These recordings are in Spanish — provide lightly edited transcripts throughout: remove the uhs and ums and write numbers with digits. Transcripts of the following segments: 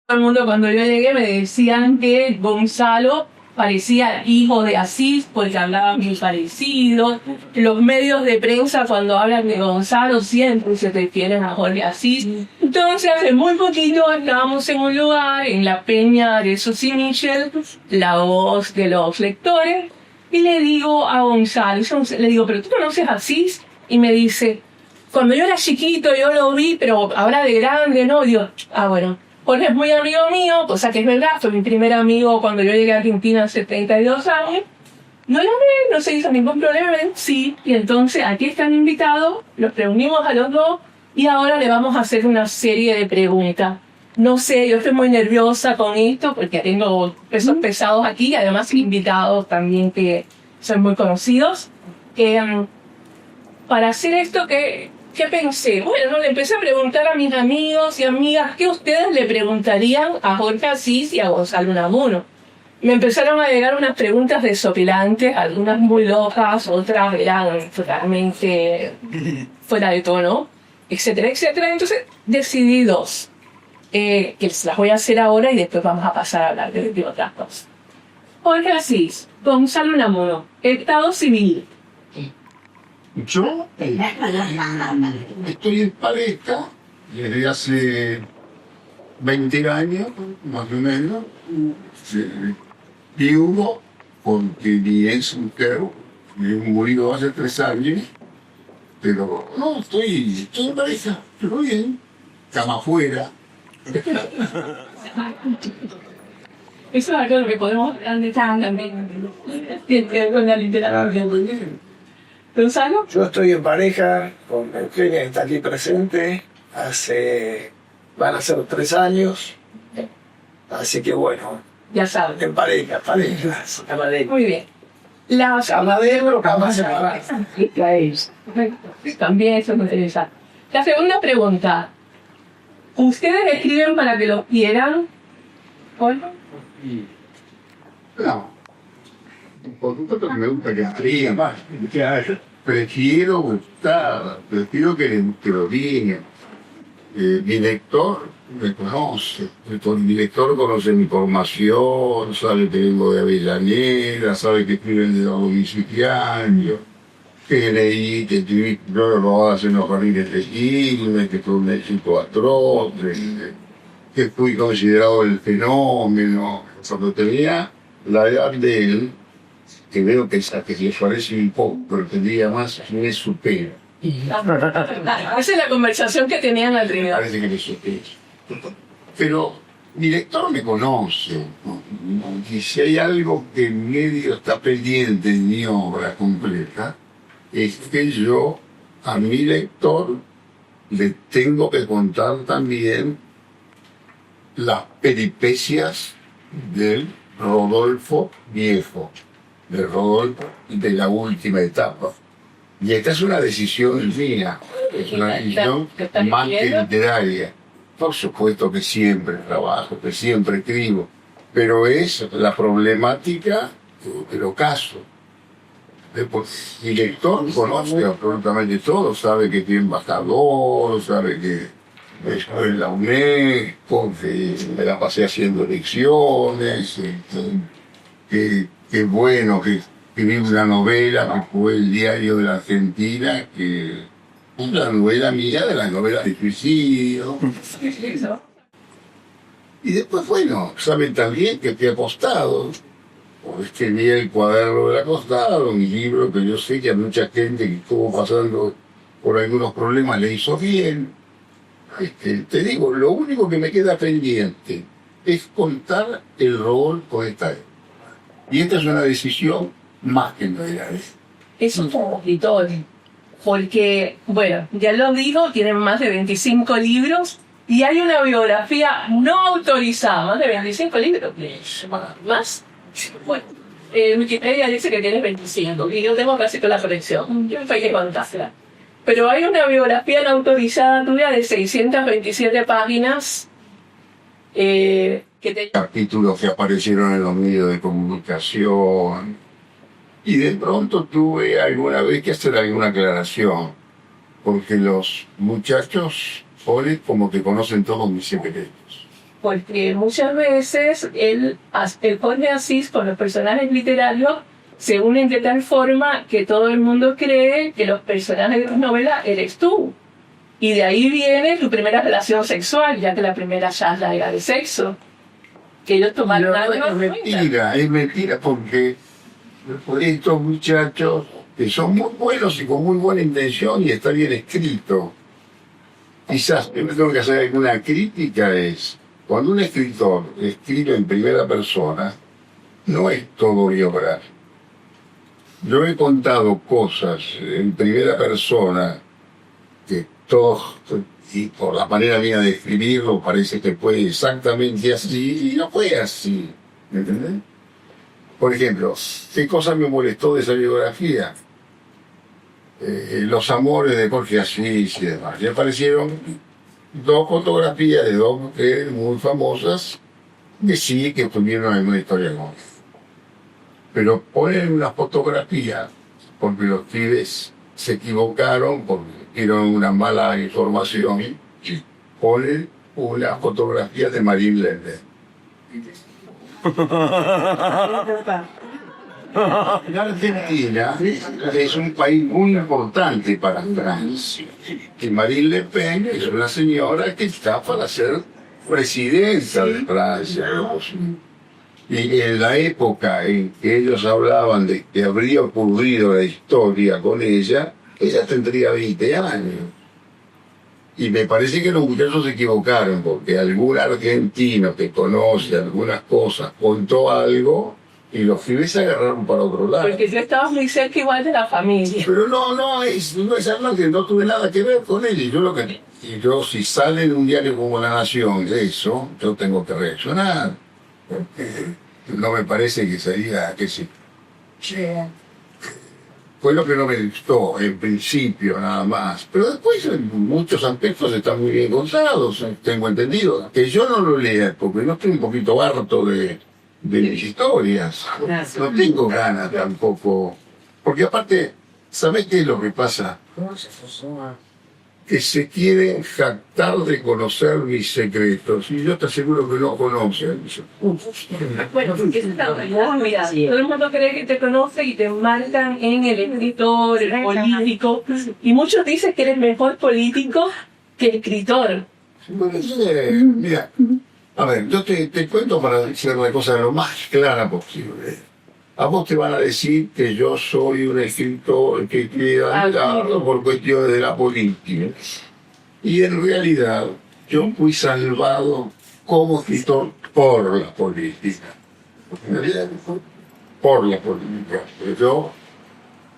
Todo el mundo cuando yo llegué me decían que Gonzalo parecía hijo de Asís porque hablaba muy parecido. Los medios de prensa cuando hablan de Gonzalo siempre se refieren a Jorge Asís. Entonces hace muy poquito estábamos en un lugar, en la peña de Susie Michel, la voz de los lectores, y le digo a Gonzalo, le digo, ¿pero tú conoces a Asís? Y me dice, cuando yo era chiquito yo lo vi, pero ahora de grande, ¿no? Y digo, bueno. Jorge es muy amigo mío, cosa que es verdad, fue mi primer amigo cuando yo llegué a Argentina hace 32 años. No llamé, no se hizo ningún problema, sí. Y entonces aquí están invitados, los reunimos a los dos y ahora le vamos a hacer una serie de preguntas. No sé, yo estoy muy nerviosa con esto porque tengo pesos pesados aquí y además invitados también que son muy conocidos. Para hacer esto, ¿qué pensé? Bueno, le empecé a preguntar a mis amigos y amigas qué ustedes le preguntarían a Jorge Asís y a Gonzalo Unamuno. Me empezaron a llegar unas preguntas desopilantes, algunas muy locas, otras eran totalmente fuera de tono, etcétera, etcétera. Entonces decidí dos, que las voy a hacer ahora y después vamos a pasar a hablar de otras cosas. Jorge Asís, Gonzalo Unamuno, estado civil. Yo estoy en pareja desde hace 20 años, más o menos, viudo, porque mi ex mujer murió hace 3 años, pero no, estoy en pareja, pero bien, cama afuera. Eso es algo de lo que podemos hablar de también, tiene que ver con la literatura. ¿Gonzalo? Yo estoy en pareja con Eugenia, que está aquí presente, van a ser 3 años, así que bueno, Ya saben. en pareja. Muy bien. Cama de él o cama separada. También eso me interesa. La segunda pregunta. ¿Ustedes escriben para que los quieran? ¿Oye? No, por supuesto que me gusta que escriban más. Prefiero gustar, prefiero que lo digan. Mi lector me conoce, mi lector conoce mi formación, sabe que vengo de Avellaneda, sabe que escribe en el domiciliario, que leí, que escribí robadas en los jardines de Quilmes, que fue un éxito atroz, que fui considerado el fenómeno. Cuando tenía la edad de él, que veo que le parece un poco, pero tendría más, me supera. Esa es la conversación que tenían al Me Trinidad. parece que me supera. Pero mi lector me conoce, ¿no? Y si hay algo que en medio está pendiente en mi obra completa, es que yo a mi lector le tengo que contar también las peripecias del Rodolfo viejo, del Rodolfo de la última etapa. Y esta es una decisión mía, es una decisión más que literaria. Por supuesto que siempre trabajo, que siempre escribo, pero es la problemática del ocaso. Mi lector conoce absolutamente todo, sabe que tiene embajador, sabe que estoy en la UNESCO, que me la pasé haciendo lecciones, que bueno, que escribí una novela que fue el Diario de la Argentina, que una novela mía de las novelas de suicidio. Y después, bueno, saben también que te he apostado. Escribí El cuaderno del acostado, mi libro que yo sé que a mucha gente que estuvo pasando por algunos problemas le hizo bien. Te digo, lo único que me queda pendiente es contar el rol con esta época. Y esta es una decisión más que novedad. Es un escritor. Porque, bueno, ya lo digo, tienen más de 25 libros y hay una biografía no autorizada, más de 25 libros. ¿Más? Bueno, Wikipedia dice que tienes 25 y yo tengo casi toda la colección. Yo hay que contársela. Pero hay una biografía no autorizada tuya de 627 páginas capítulos que aparecieron en los medios de comunicación. Y de pronto tuve alguna vez que hacer alguna aclaración, porque los muchachos jóvenes como que conocen todos mis secretos. porque muchas veces el Jorge Asís con los personajes literarios se unen de tal forma que todo el mundo cree que los personajes de tu novela eres tú. Y de ahí viene tu primera relación sexual, ya que la primera charla era de sexo. Que ellos tomaron algo en cuenta. Es mentira, porque estos muchachos que son muy buenos y con muy buena intención y está bien escrito. Quizás yo tengo que hacer alguna crítica, es cuando un escritor escribe en primera persona, no es todo biográfico. Yo he contado cosas en primera persona que todos, y por la manera mía de escribirlo, parece que fue exactamente así, y no fue así. ¿Me entendés? Por ejemplo, ¿qué cosa me molestó de esa biografía? Los amores de Jorge Asís y demás. Y aparecieron dos fotografías de dos mujeres muy famosas que sí que tuvieron alguna historia con él. Pero poner una fotografía, porque los pibes se equivocaron, porque dieron una mala información, y ponen una fotografía de Marín Lender. La Argentina es un país muy importante para Francia. Y Marine Le Pen es una señora que está para ser presidenta de Francia. Y en la época en que ellos hablaban de que habría ocurrido la historia con ella tendría 20 años. Y me parece que los muchachos se equivocaron, porque algún argentino que conoce algunas cosas contó algo y los pibes se agarraron para otro lado. Porque yo estaba muy cerca igual de la familia. Pero no es algo que no tuve nada que ver con él. Y yo si sale en un diario como La Nación de eso, yo tengo que reaccionar. No me parece que sería que sí. Fue lo que no me gustó en principio nada más, pero después en muchos aspectos están muy bien contados, tengo entendido. Que yo no lo lea porque no estoy un poquito harto de mis historias. No tengo ganas tampoco, porque aparte, ¿sabés qué es lo que pasa? Que se quieren jactar de conocer mis secretos, y yo te aseguro que no conocen. Bueno, porque esa es la realidad, mira, todo el mundo cree que te conoce y te marcan en el escritor, el político, y muchos dicen que eres mejor político que escritor. Bueno, mira, a ver, yo te cuento para decir la cosa lo más clara posible. A vos te van a decir que yo soy un escritor que queda aislado por cuestiones de la política. Y en realidad yo fui salvado como escritor por la política. Por la política. Yo,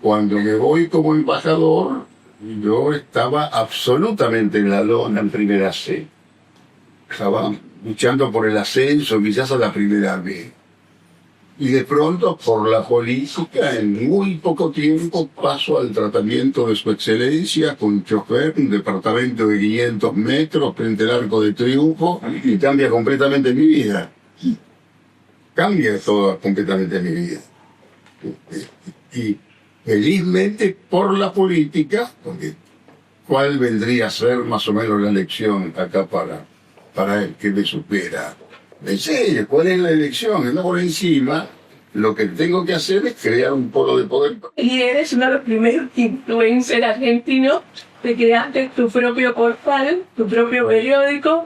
cuando me voy como embajador, yo estaba absolutamente en la lona en primera C. Estaba luchando por el ascenso, quizás a la primera B. Y de pronto, por la política, en muy poco tiempo paso al tratamiento de su excelencia con chofer, un departamento de 500 metros frente al Arco de Triunfo, y cambia completamente mi vida. Cambia completamente mi vida. Y felizmente por la política, porque ¿cuál vendría a ser más o menos la elección acá para el que me supera? En serio, ¿cuál es la elección? Anda por encima, lo que tengo que hacer es crear un polo de poder. Y eres uno de los primeros influencers argentinos que creaste tu propio portal, tu propio periódico,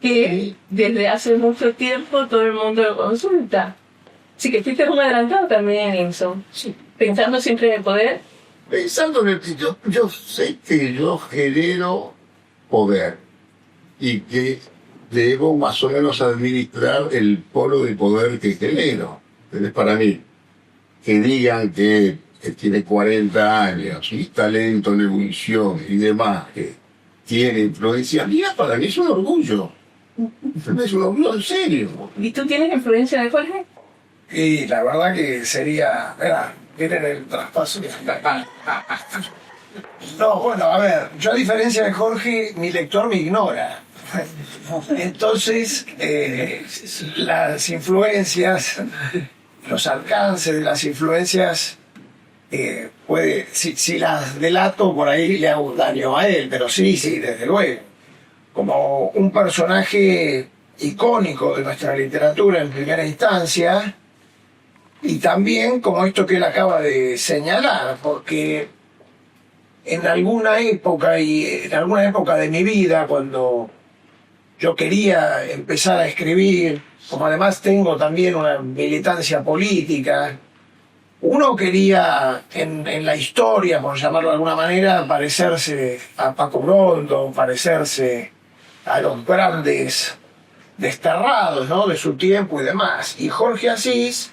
que desde hace mucho tiempo todo el mundo lo consulta. Así que fuiste un adelantado también en eso. Sí. Pensando siempre en el poder. Pensando en el yo sé que yo genero poder y que debo más o menos administrar el polo de poder que genero. Entonces, para mí, que digan que tiene 40 años y talento en ebullición y demás, que tiene influencia mía, para mí es un orgullo. Es un orgullo en serio. ¿Y tú tienes influencia de Jorge? Y la verdad que sería, miren el traspaso. No, bueno, a ver, yo a diferencia de Jorge, mi lector me ignora. Entonces, las influencias, los alcances de las influencias, si las delato por ahí le hago daño a él, pero sí, desde luego. Como un personaje icónico de nuestra literatura en primera instancia, y también como esto que él acaba de señalar, porque en alguna época de mi vida, cuando yo quería empezar a escribir, como además tengo también una militancia política, uno quería en la historia, por llamarlo de alguna manera, parecerse a Paco Brondo, parecerse a los grandes desterrados, ¿no?, de su tiempo y demás. Y Jorge Asís,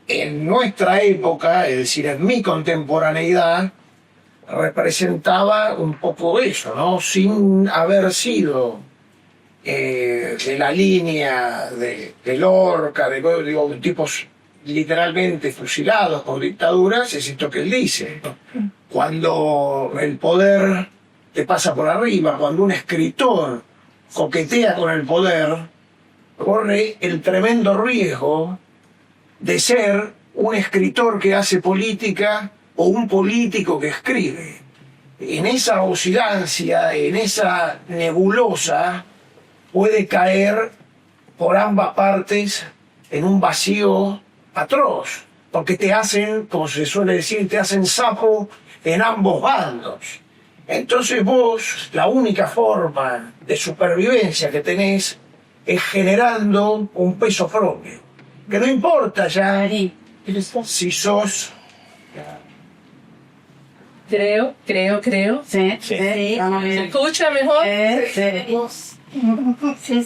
en nuestra época, es decir, en mi contemporaneidad, representaba un poco eso, ¿no? Sin haber sido de la línea de Lorca, de tipos literalmente fusilados por dictaduras, es esto que él dice. Cuando el poder te pasa por arriba, cuando un escritor coquetea con el poder, corre el tremendo riesgo de ser un escritor que hace política o un político que escribe. En esa oscilancia, en esa nebulosa, puede caer por ambas partes en un vacío atroz, porque te hacen, como se suele decir, te hacen sapo en ambos bandos. Entonces vos, la única forma de supervivencia que tenés es generando un peso propio, que no importa ya si sos... Creo. Sí. ¿Se escucha mejor? Sí.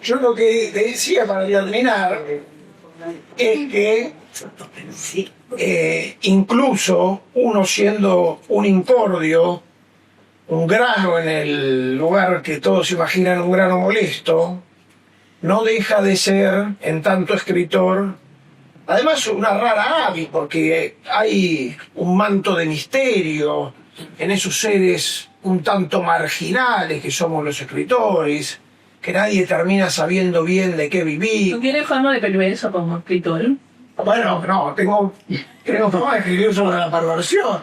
Yo lo que te decía para terminar es que incluso uno siendo un incordio, un grano en el lugar que todos imaginan un grano molesto, no deja de ser, en tanto escritor, además una rara avis, porque hay un manto de misterio en esos seres un tanto marginales que somos los escritores, que nadie termina sabiendo bien de qué vivir. ¿Tú tienes fama de perverso como escritor? Bueno, no, tengo fama de escribir sobre la perversión.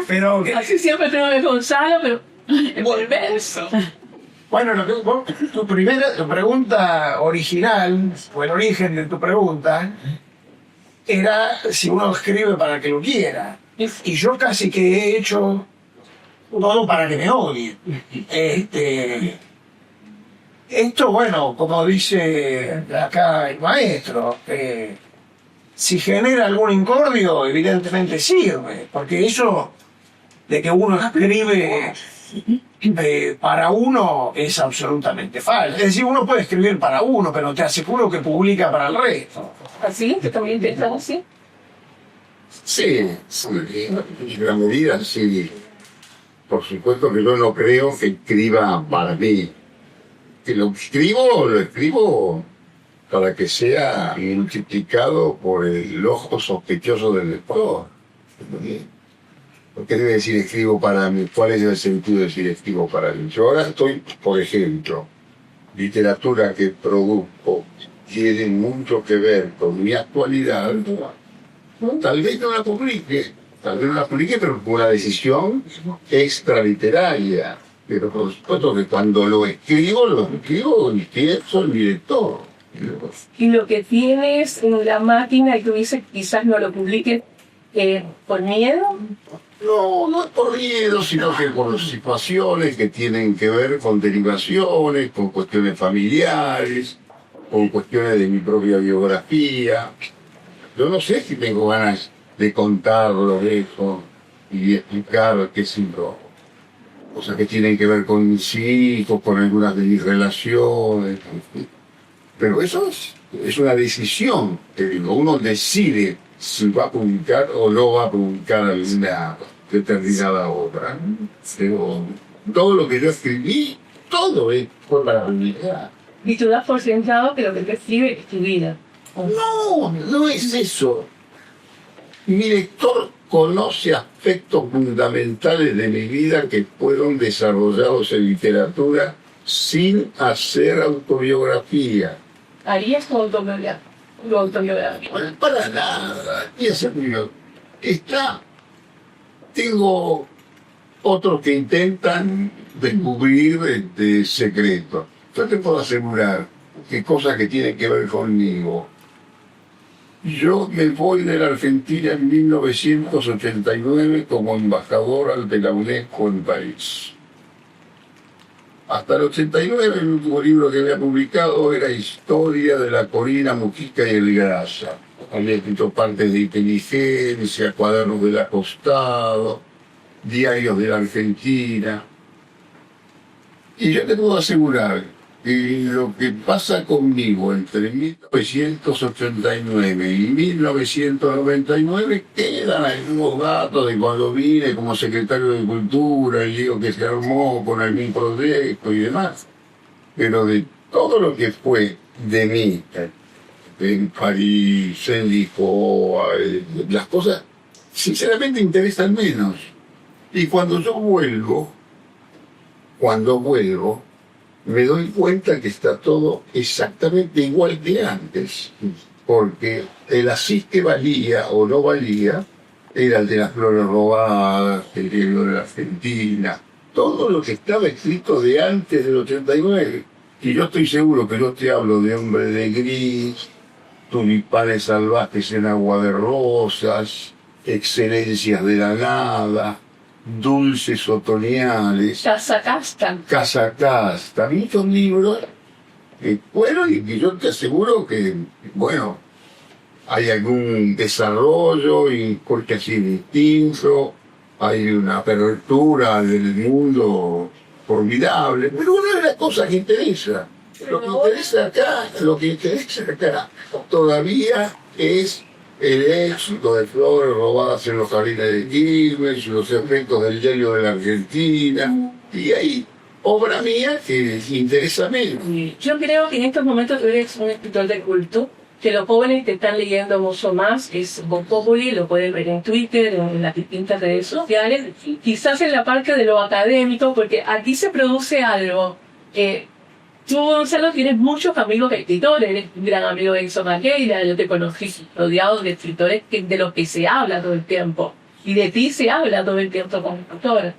Pero Así siempre tengo que Gonzalo, pero perverso. bueno, tu pregunta original, o el origen de tu pregunta, era si uno escribe para que lo quiera. Y yo casi que he hecho todo para que me odien. Esto, bueno, como dice acá el maestro, si genera algún incordio, evidentemente sirve, porque eso de que uno escribe para uno es absolutamente falso. Es decir, uno puede escribir para uno, pero te aseguro que publica para el resto. ¿Así? ¿Tú también piensas así? Sí, en gran medida sí. Por supuesto que yo no creo que escriba para mí. Que lo escribo para que sea multiplicado por el ojo sospechoso del lector. ¿Por qué debe decir escribo para mí? ¿Cuál es el sentido de decir escribo para mí? Yo ahora estoy, por ejemplo, literatura que produzco tiene mucho que ver con mi actualidad. Tal vez no la publique, pero por una decisión extraliteraria. Pero por supuesto que cuando lo escribo y pienso en mi lector. Y lo que tienes en la máquina y tú dices quizás no lo publiques por miedo. No es por miedo, sino que por situaciones que tienen que ver con derivaciones, con cuestiones familiares, con cuestiones de mi propia biografía. Yo no sé si tengo ganas de contarlo eso y explicar qué siento. Cosas que tienen que ver con mis hijos, con algunas de mis relaciones. Pero eso es una decisión, que digo, uno decide si va a publicar o no va a publicar alguna determinada obra. Pero todo lo que yo escribí, todo es por la publicar. Y tú das por sentado que lo que tú escribes es tu vida. No es eso. Mi lector conoce aspectos fundamentales de mi vida que fueron desarrollados en literatura sin hacer autobiografía. ¿Harías tu autobiografía? tu autobiografía. Bueno, para nada. Y ese mío. Tengo otros que intentan descubrir secretos. Yo te puedo asegurar que cosas que tienen que ver conmigo. Yo me voy de la Argentina en 1989 como embajador de la UNESCO en París. Hasta el 89 el último libro que había publicado era Historia de la Corina, Mujica y el Grasa. Había escrito partes de inteligencia, cuadernos del acostado, diarios de la Argentina. Y yo te puedo asegurar que lo que pasa conmigo entre 1989 y 1999 quedan algunos datos de cuando vine como secretario de Cultura, el lío que se armó con algún proyecto y demás. Pero de todo lo que fue de mí, en París, en Lisboa, las cosas sinceramente interesan menos. Y cuando vuelvo, me doy cuenta que está todo exactamente igual que antes, porque el Asís que valía o no valía era el de las flores robadas, el libro de la Argentina, todo lo que estaba escrito de antes del 89. Y yo estoy seguro que yo te hablo de Hombre de Gris, Tulipanes salvajes en agua de rosas, Excelencias de la nada, Dulces otoñales, Casa Casta. Casa Casta, muchos libros que fueron y que yo te aseguro que, bueno, hay algún desarrollo y porque así distinto, hay una apertura del mundo formidable, pero una de las cosas que interesa, lo que interesa acá todavía es el éxito de flores robadas en los jardines de Quilmes, los efectos del diario de la Argentina, y hay obra mía que interesa menos. Yo creo que en estos momentos tú eres un escritor de culto, que los jóvenes te están leyendo mucho más, es Voz Populi, lo pueden ver en Twitter, en las distintas redes sociales, quizás en la parte de lo académico, porque aquí se produce algo. Tú, Gonzalo, tienes muchos amigos escritores, eres un gran amigo de Enzo Maqueira, yo te conocí rodeado de escritores de los que se habla todo el tiempo, y de ti se habla todo el tiempo como escritor.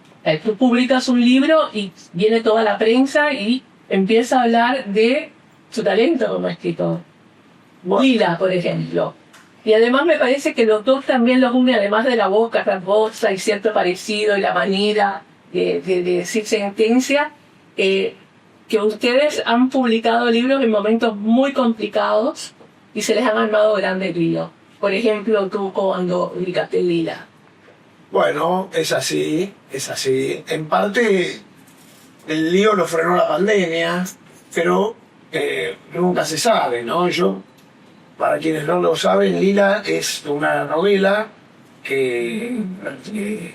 Tú publicas un libro y viene toda la prensa y empieza a hablar de su talento como escritor. Lila, por ejemplo. Y además me parece que los dos también los une, además de la boca rasgosa y cierto parecido y la manera de decir sentencia, que ustedes han publicado libros en momentos muy complicados y se les han armado grandes líos. Por ejemplo, tú cuando publicaste Lila. Bueno, es así. En parte, el lío lo frenó la pandemia, pero nunca se sabe, ¿no? Para quienes no lo saben, Lila es una novela que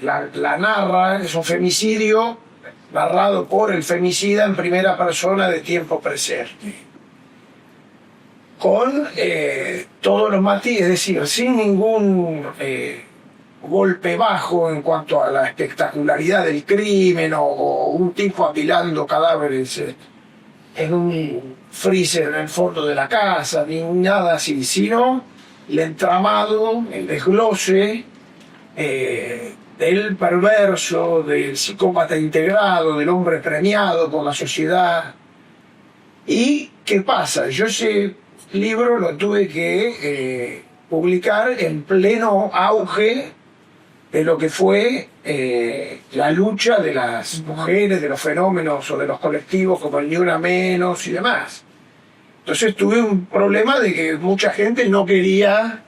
la narra, es un femicidio narrado por el femicida en primera persona de tiempo presente. Con todos los matices, es decir, sin ningún golpe bajo en cuanto a la espectacularidad del crimen o un tipo apilando cadáveres en un freezer en el fondo de la casa, ni nada así, sino el entramado, el desglose del perverso, del psicópata integrado, del hombre premiado por la sociedad. ¿Y qué pasa? Yo ese libro lo tuve que publicar en pleno auge de lo que fue la lucha de las mujeres, de los fenómenos o de los colectivos como el Ni Una Menos y demás. Entonces tuve un problema de que mucha gente no quería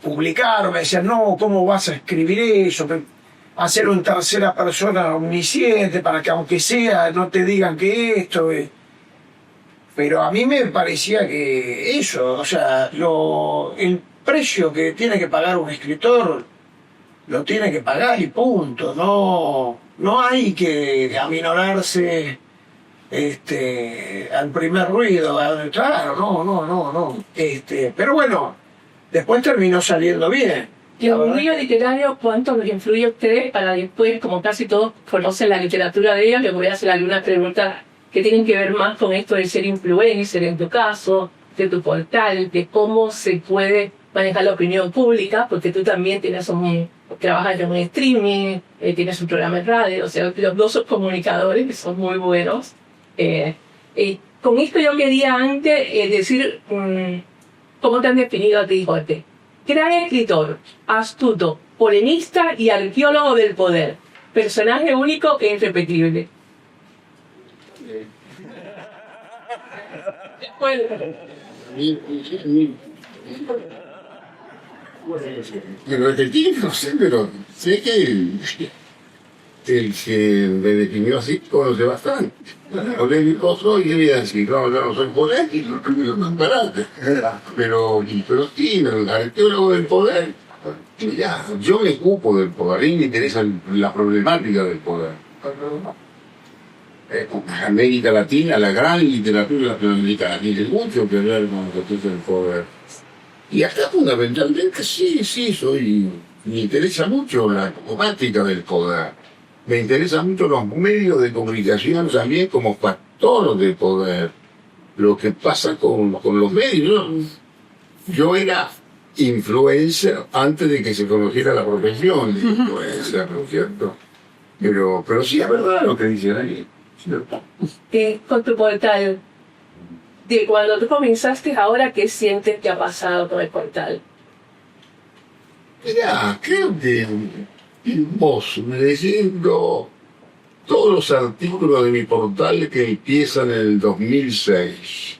publicar, me decían, no, ¿cómo vas a escribir eso? Hacerlo en tercera persona omnisciente para que aunque sea no te digan que esto... Pero a mí me parecía que eso, o sea, el precio que tiene que pagar un escritor lo tiene que pagar y punto. No hay que aminorarse al primer ruido. Claro, no. Pero bueno, después terminó saliendo bien. Y el mundillo literario, ¿cuánto les influye a ustedes para después, como casi todos conocen la literatura de ellos, les voy a hacer algunas preguntas que tienen que ver más con esto de ser influencer, en tu caso, de tu portal, de cómo se puede manejar la opinión pública, porque tú también trabajas en un streaming, tienes un programa en radio, o sea, los dos son comunicadores que son muy buenos. Con esto yo quería antes decir cómo te han definido a ti, Jorge. Gran escritor, astuto, polemista y arqueólogo del poder. Personaje único e irrepetible. Bueno. Repetir, no sé, pero sé que el que me definió así conoce bastante. Polémico soy, y voy a decir, no, yo no soy polémico, pero sí, el arqueólogo del poder, ya, yo me ocupo del poder, a mí me interesa la problemática del poder. América Latina, la gran literatura latinoamericana, tiene mucho que ver con la cuestión del poder. Y acá fundamentalmente sí, me interesa mucho la temática del poder. Me interesan mucho los medios de comunicación también como factor de poder. Lo que pasa con los medios. Yo era influencer antes de que se conociera la profesión de influencer, ¿no es cierto? Pero sí es verdad lo que dicen ahí. Con tu portal, de cuando tú comenzaste ahora, ¿qué sientes que ha pasado con el portal? Mira, creo que vos, leyendo todos los artículos de mi portal que empiezan en el 2006,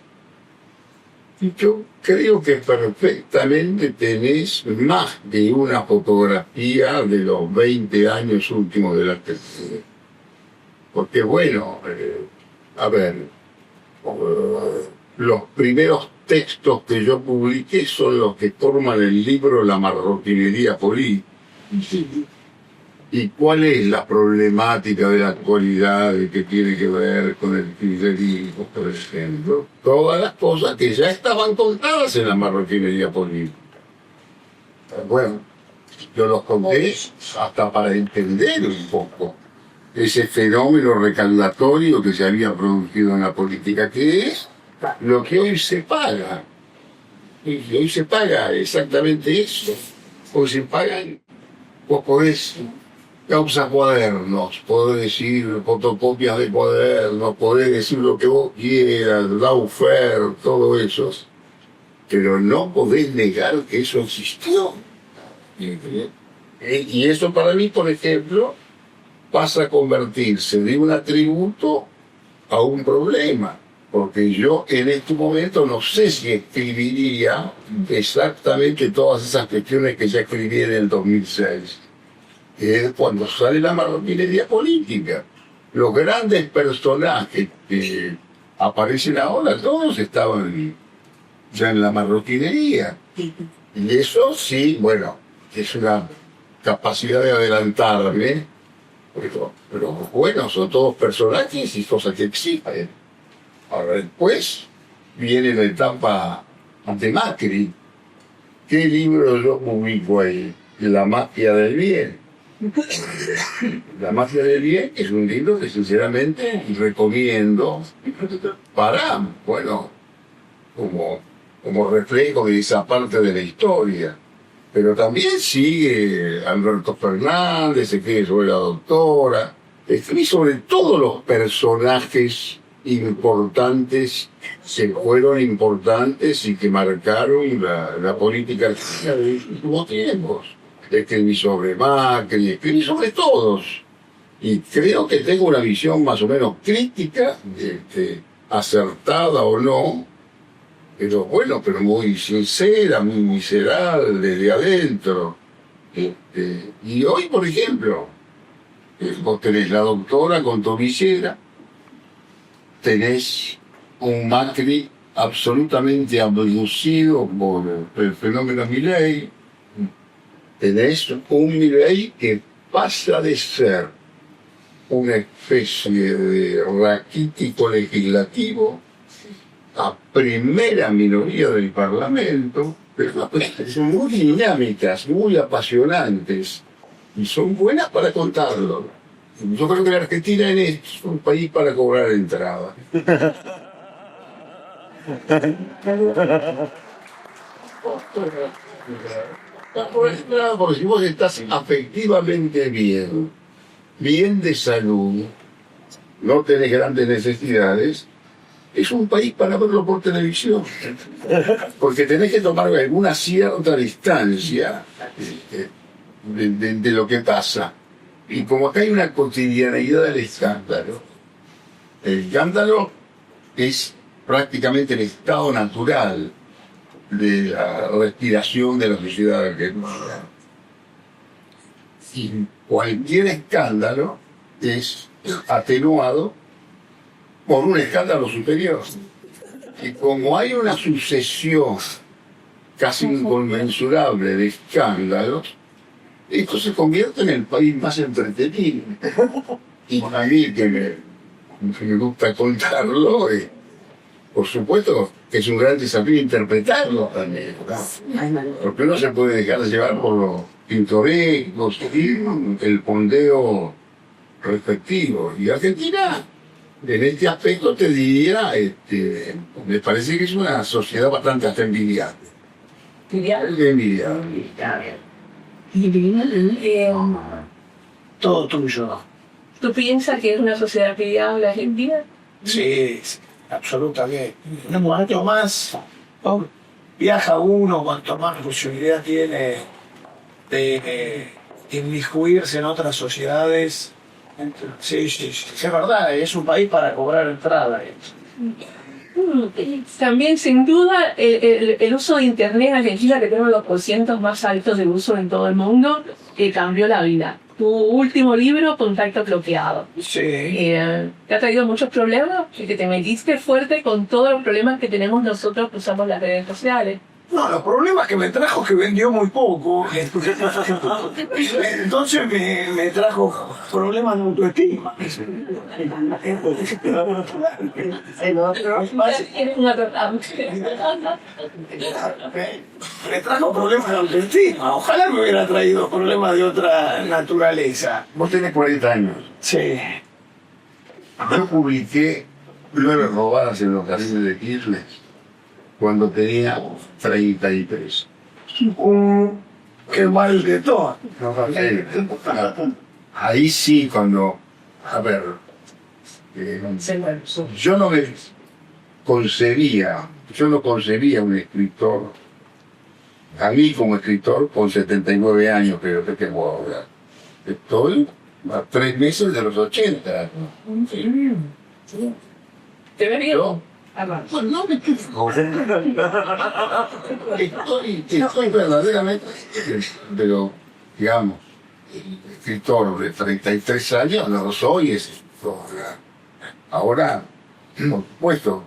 yo creo que perfectamente tenés más de una fotografía de los 20 años últimos de la tercera. Porque bueno, a ver, los primeros textos que yo publiqué son los que forman el libro La marroquinería política. ¿Y cuál es la problemática de la actualidad que tiene que ver con el kirchnerismo, por ejemplo? Todas las cosas que ya estaban contadas en la marroquinería política. Bueno, yo los conté hasta para entender un poco ese fenómeno recaudatorio que se había producido en la política, que es lo que hoy se paga. Y hoy se paga exactamente eso. Hoy se pagan, vos podés causar cuadernos, podés decir fotocopias de cuadernos, podés decir lo que vos quieras, lawfare, todo eso, pero no podés negar que eso existió. Y eso para mí, por ejemplo, pasa a convertirse de un atributo a un problema, porque yo en este momento no sé si escribiría exactamente todas esas cuestiones que ya escribí en el 2006, que es cuando sale la marroquinería política. Los grandes personajes que aparecen ahora, todos estaban ya en la marroquinería. Y eso sí, bueno, es una capacidad de adelantarme. Pero bueno, son todos personajes y cosas que existen. Ahora después viene la etapa de Macri. ¿Qué libro yo publico ahí? La mafia del bien. La mafia del bien es un libro que sinceramente recomiendo para, bueno, como reflejo de esa parte de la historia. Pero también sigue Alberto Fernández, escribe sobre la doctora, escribe sobre todos los personajes importantes que fueron importantes y que marcaron la política argentina de los últimos tiempos. Escribí sobre Macri, escribí sobre todos. Y creo que tengo una visión más o menos crítica, acertada o no, pero bueno, pero muy sincera, muy visceral, desde adentro. Y hoy, por ejemplo, vos tenés la doctora con Tomillera, tenés un Macri absolutamente abducido por el fenómeno Milei, tenés un Milei que pasa de ser una especie de raquítico legislativo a primera minoría del Parlamento, pero son muy dinámicas, muy apasionantes, y son buenas para contarlo. Yo creo que la Argentina es un país para cobrar entrada. Porque si vos estás afectivamente bien, bien de salud, no tenés grandes necesidades, es un país para verlo por televisión. Porque tenés que tomar alguna cierta distancia de lo que pasa. Y como acá hay una cotidianeidad del escándalo, el escándalo es prácticamente el estado natural de la respiración de la sociedad argentina. Y cualquier escándalo es atenuado por un escándalo superior. Y como hay una sucesión casi inconmensurable de escándalos, esto se convierte en el país más entretenido. Y a mí que me gusta contarlo, por supuesto que es un gran desafío interpretarlo también, ¿no? Porque no se puede dejar de llevar por los pintoresco y el fondeo respectivo. Y Argentina, en este aspecto te diría, me parece que es una sociedad bastante hasta envidiable. Envidiable. Todo tuyo. ¿Tú piensas que es una sociedad envidiable Argentina? Sí, sí, absolutamente. Cuanto más viaja uno, cuanto más posibilidad tiene de inmiscuirse en otras sociedades. Sí, sí, sí, es verdad, es un país para cobrar entrada. También, sin duda, el uso de Internet en Argentina, que tenemos los porcientos más altos de uso en todo el mundo, cambió la vida. Tu último libro, Contacto Bloqueado. Sí. ¿Te ha traído muchos problemas? Que te metiste fuerte con todos los problemas que tenemos nosotros que usamos las redes sociales. No, los problemas que me trajo es que vendió muy poco. Entonces me trajo problemas de autoestima. Me trajo problemas de autoestima. Ojalá me hubiera traído problemas de otra naturaleza. Vos tenés 40 años. Sí. Yo publiqué 9 robadas en los jardines de Quilmes cuando tenía 33. Qué mal de todo. Ahí sí, cuando, a ver, yo no concebía un escritor, a mí como escritor con 79 años, creo que tengo ahora. Estoy a 3 meses de los 80. ¿Te ves bien? Yo, pues no me quejo. Estoy verdaderamente, pero digamos, escritor de 33 años no soy ese escritor. Ahora, por supuesto,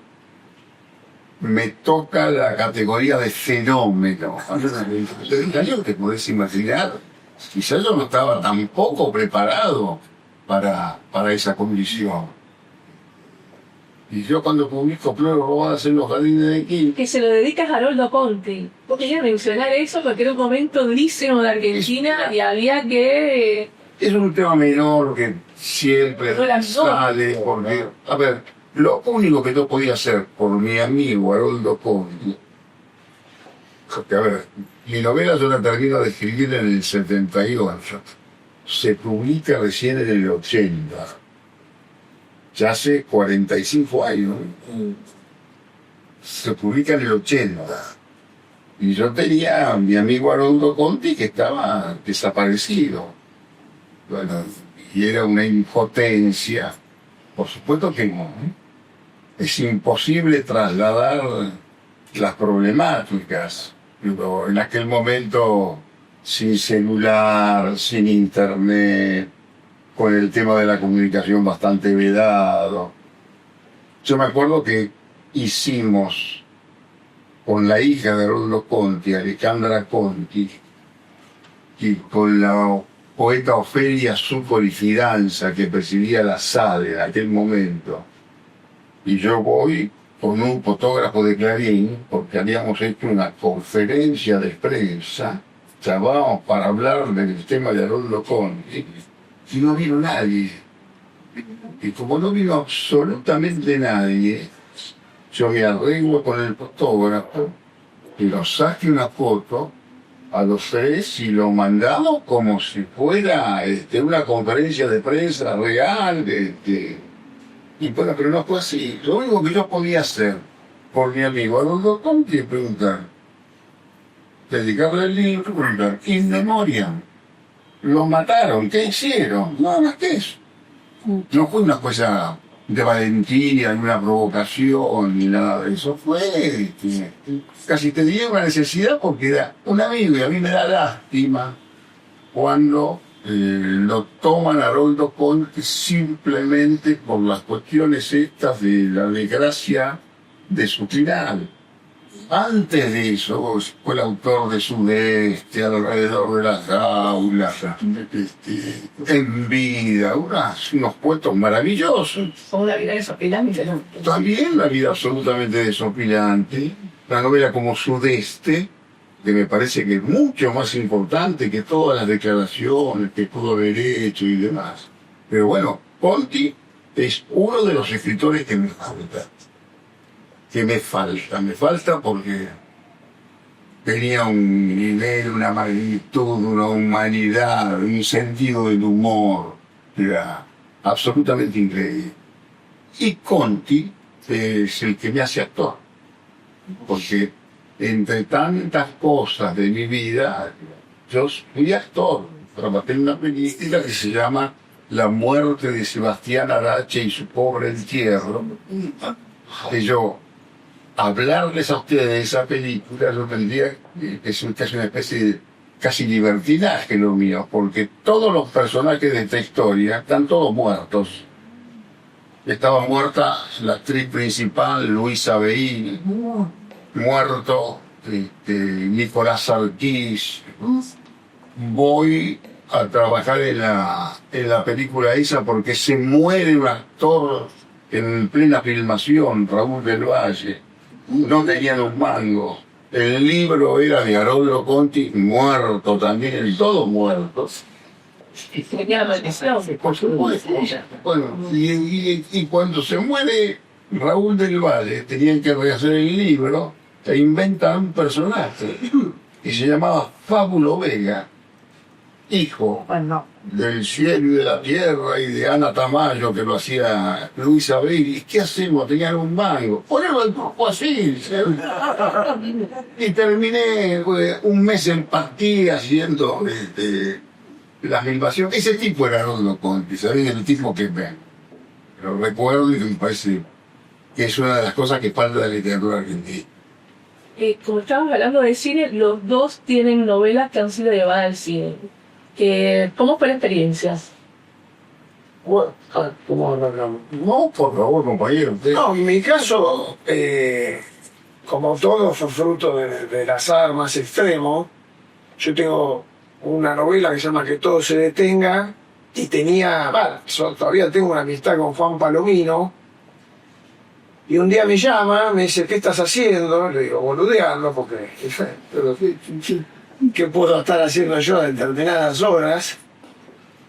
me toca la categoría de fenómeno. Te podés imaginar, quizás yo no estaba tampoco preparado para esa condición. Y yo cuando publico Flores robadas en los jardines de Quilmes, Que se lo dedicas a Haroldo Conti. Vos querías mencionar eso porque era un momento durísimo de Argentina y había que... es un tema menor que siempre No la sale, porque, a ver, lo único que yo podía hacer por mi amigo Haroldo Conti, porque a ver, mi novela yo la termino de escribir en el 78, se publica recién en el 80. Ya hace 45 años, se publica en el 80. Y yo tenía a mi amigo Haroldo Conti que estaba desaparecido. Bueno, y era una impotencia. Por supuesto que no, es imposible trasladar las problemáticas. Pero en aquel momento, sin celular, sin internet, con el tema de la comunicación bastante vedado. Yo me acuerdo que hicimos con la hija de Haroldo Conti, Alejandra Conti, y con la poeta Ofelia Zúcar y Fidanza, que presidía la SADE en aquel momento. Y yo voy con un fotógrafo de Clarín, porque habíamos hecho una conferencia de prensa, llamábamos para hablar del tema de Haroldo Conti, y no vino nadie. Y como no vino absolutamente nadie, yo me arreglo con el fotógrafo, y nos saque una foto a los tres y lo mandamos como si fuera una conferencia de prensa real. Y bueno, pero no fue así. Lo único que yo podía hacer por mi amigo Arnoldo Conti es preguntar, dedicarle el libro, preguntar, in memoriam, lo mataron, ¿qué hicieron? Nada más que eso. No fue una cosa de valentía, ni una provocación, ni nada de eso. Fue casi te diría una necesidad, porque era un amigo y a mí me da lástima cuando lo toman a Haroldo Conti simplemente por las cuestiones estas de la desgracia de su final. Antes de eso, fue el autor de Sudeste, Alrededor de las Jaulas, En Vida, unos cuentos maravillosos. Una vida desopilante, ¿no? También la vida absolutamente desopilante, la novela como Sudeste, que me parece que es mucho más importante que todas las declaraciones que pudo haber hecho y demás. Pero bueno, Conti es uno de los escritores que me falta. Me falta porque tenía un nivel, una magnitud, una humanidad, un sentido del humor, era absolutamente increíble. Y Conti es el que me hace actor, porque entre tantas cosas de mi vida, yo fui actor. Trabajé en una película que se llama La muerte de Sebastián Arache y su pobre entierro, que yo hablarles a ustedes de esa película, yo tendría que es una especie de casi libertinaje lo mío, porque todos los personajes de esta historia están todos muertos. Estaba muerta la actriz principal, Luisa Beini, muerto Nicolás Sarkis. Voy a trabajar en la película esa porque se muere un actor en plena filmación, Raúl del Valle. No tenían un mango. El libro era de Haroldo Conti, muerto también, todos muertos. Y tenía la maldición. Por supuesto. Bueno, y cuando se muere Raúl del Valle, tenían que rehacer el libro e inventan un personaje y se llamaba Fábulo Vega, hijo del cielo y de la tierra y de Ana Tamayo, que lo hacía Luisa Beiri. ¿Qué hacemos? Tenían un mango. Ponelo al poco así. Y terminé un mes en Pastilla haciendo la filmación. Ese tipo era Haroldo Conti, ¿sabes? El tipo que lo recuerdo y me parece que es una de las cosas que falta de la literatura argentina. Como estábamos hablando de cine, los dos tienen novelas que han sido llevadas al cine. ¿Cómo fue la experiencia? Bueno, no, por favor, compañero. No, en mi caso, como todo fue fruto del azar más extremo. Yo tengo una novela que se llama Que todo se detenga, y todavía tengo una amistad con Juan Palomino, y un día me llama, me dice, ¿qué estás haciendo? Le digo, boludeando, porque ¿qué puedo estar haciendo yo en determinadas horas?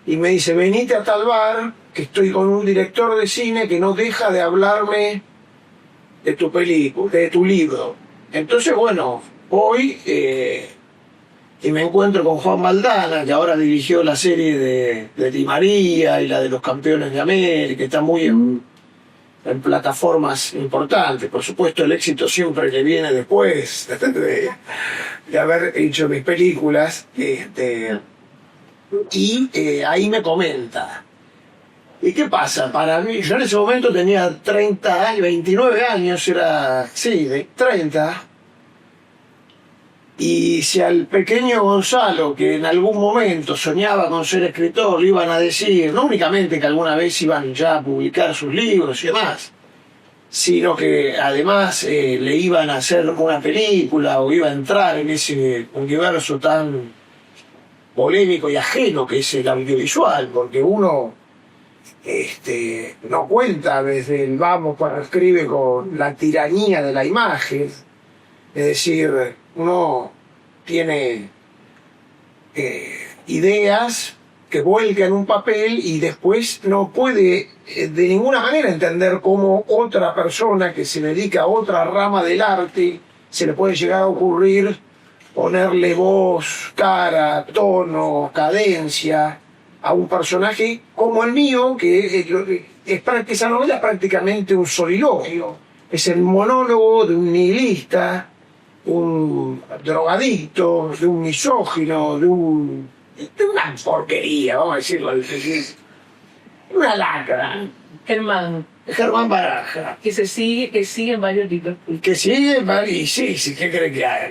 Y me dice, venite a tal bar, que estoy con un director de cine que no deja de hablarme de tu película, de tu libro. Entonces, bueno, voy y me encuentro con Juan Maldana, que ahora dirigió la serie de Di María y la de los Campeones de América, está muy en plataformas importantes. Por supuesto, el éxito siempre le viene después de haber hecho mis películas. Y ahí me comenta. ¿Y qué pasa? Para mí, yo en ese momento tenía 30 años, 29 años, de 30. Y si al pequeño Gonzalo, que en algún momento soñaba con ser escritor, le iban a decir, no únicamente que alguna vez iban ya a publicar sus libros y demás, sino que además le iban a hacer una película o iba a entrar en ese universo tan polémico y ajeno que es el audiovisual, porque uno no cuenta desde el vamos cuando escribe con la tiranía de la imagen. Es decir, uno tiene ideas que vuelca en un papel y después no puede de ninguna manera entender cómo otra persona que se dedica a otra rama del arte se le puede llegar a ocurrir ponerle voz, cara, tono, cadencia a un personaje como el mío, esa novela es prácticamente un soliloquio. Es el monólogo de un nihilista, un drogadicto, de un misógino, de una porquería, vamos a decirlo. Una lacra. Germán Baraja. Que sigue en varios libros. Que sigue, y sí, ¿qué cree que haga?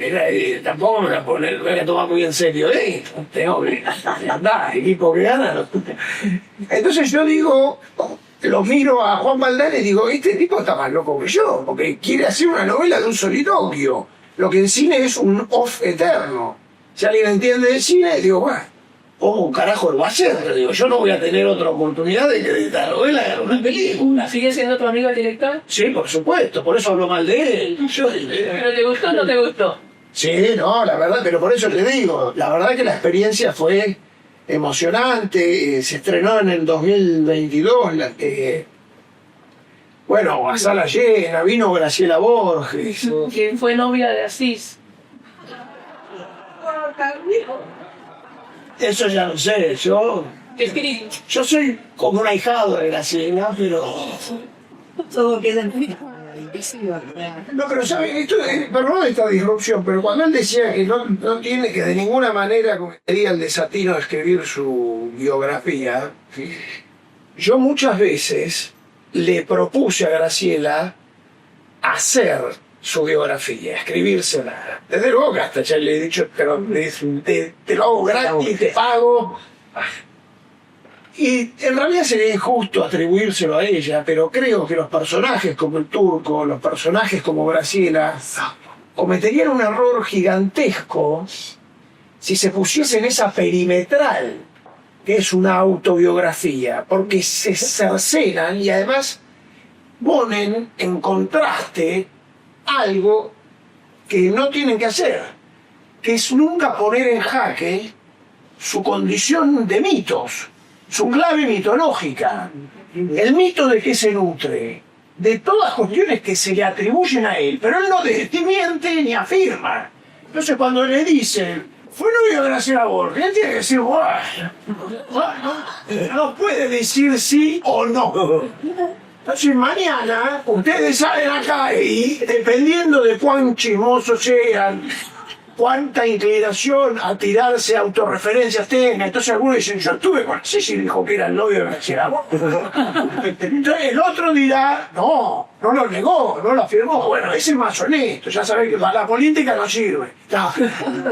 Tampoco me voy a tomar muy en serio, tengo que andar, equipo que gana. Entonces yo digo, lo miro a Juan Baldán y digo, este tipo está más loco que yo, porque quiere hacer una novela de un soliloquio, lo que en cine es un off eterno. Si alguien entiende de cine, digo, bueno, ¿cómo carajo lo va a hacer? Digo, yo no voy a tener otra oportunidad de que esta novela haga una película. ¿Sigue siendo tu amigo el director? Sí, por supuesto, por eso hablo mal de él. ¿Pero te gustó o no te gustó? Sí, no, la verdad, pero por eso te digo, la verdad que la experiencia fue emocionante, se estrenó en el 2022, bueno, a sala llena, vino Graciela Borges. ¿Quién fue novia de Asís? Eso ya lo sé, yo soy como un ahijado de Graciela, pero Todo queda en no, pero ¿sabes? Perdón esta disrupción, pero cuando él decía que no tiene, que de ninguna manera cometería el desatino de escribir su biografía, yo muchas veces le propuse a Graciela hacer su biografía, escribírsela. Desde luego que hasta ya le he dicho, pero te lo hago gratis, te pago. Y en realidad sería injusto atribuírselo a ella, pero creo que los personajes como el Turco, los personajes como Graciela, cometerían un error gigantesco si se pusiesen esa perimetral, que es una autobiografía, porque se cercenan y además ponen en contraste algo que no tienen que hacer, que es nunca poner en jaque su condición de mitos, su clave mitológica. El mito de qué se nutre, de todas cuestiones que se le atribuyen a él, pero él no desmiente ni afirma. Entonces cuando le dicen, fue novio de Graciela Borges, él tiene que decir, no puede decir sí o no. Entonces mañana ustedes salen acá y dependiendo de cuán chismosos sean, cuánta inclinación a tirarse autorreferencias tenga, entonces algunos dicen, yo estuve con Ceci y dijo que era el novio de Graciela Borges. Entonces el otro dirá, no lo negó, no lo afirmó. Bueno, ese es más honesto, ya sabéis que para la política no sirve. No,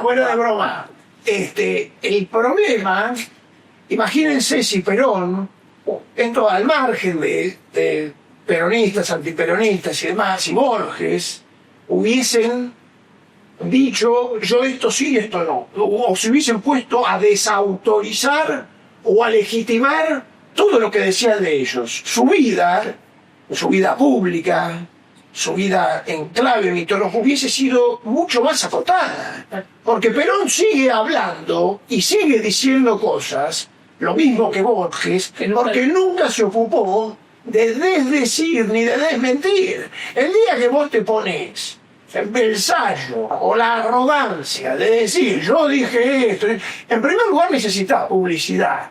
fuera de broma. El problema, imagínense si Perón, en todo al margen de peronistas, antiperonistas y demás, y Borges, hubiesen dicho, yo esto sí, esto no, o se hubiesen puesto a desautorizar o a legitimar todo lo que decían de ellos. Su vida pública, su vida en clave mitológica hubiese sido mucho más acotada, porque Perón sigue hablando y sigue diciendo cosas, lo mismo que Borges, porque nunca se ocupó de desdecir ni de desmentir. El día que vos te pones el ensayo o la arrogancia de decir yo dije esto, en primer lugar necesitas publicidad,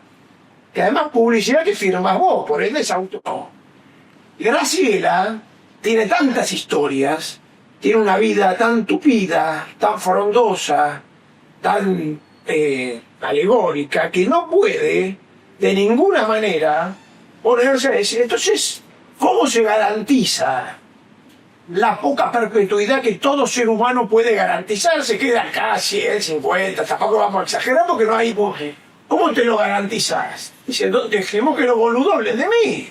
que además publicidad que firmas vos, por ende es autor. Graciela tiene tantas historias, tiene una vida tan tupida, tan frondosa, tan alegórica, que no puede de ninguna manera ponerse a decir, entonces, ¿cómo se garantiza la poca perpetuidad que todo ser humano puede garantizar? Se queda acá 100, 50, tampoco vamos a exagerar porque no hay... ¿Cómo te lo garantizas? Diciendo, dejemos que los boludos hablen de mí.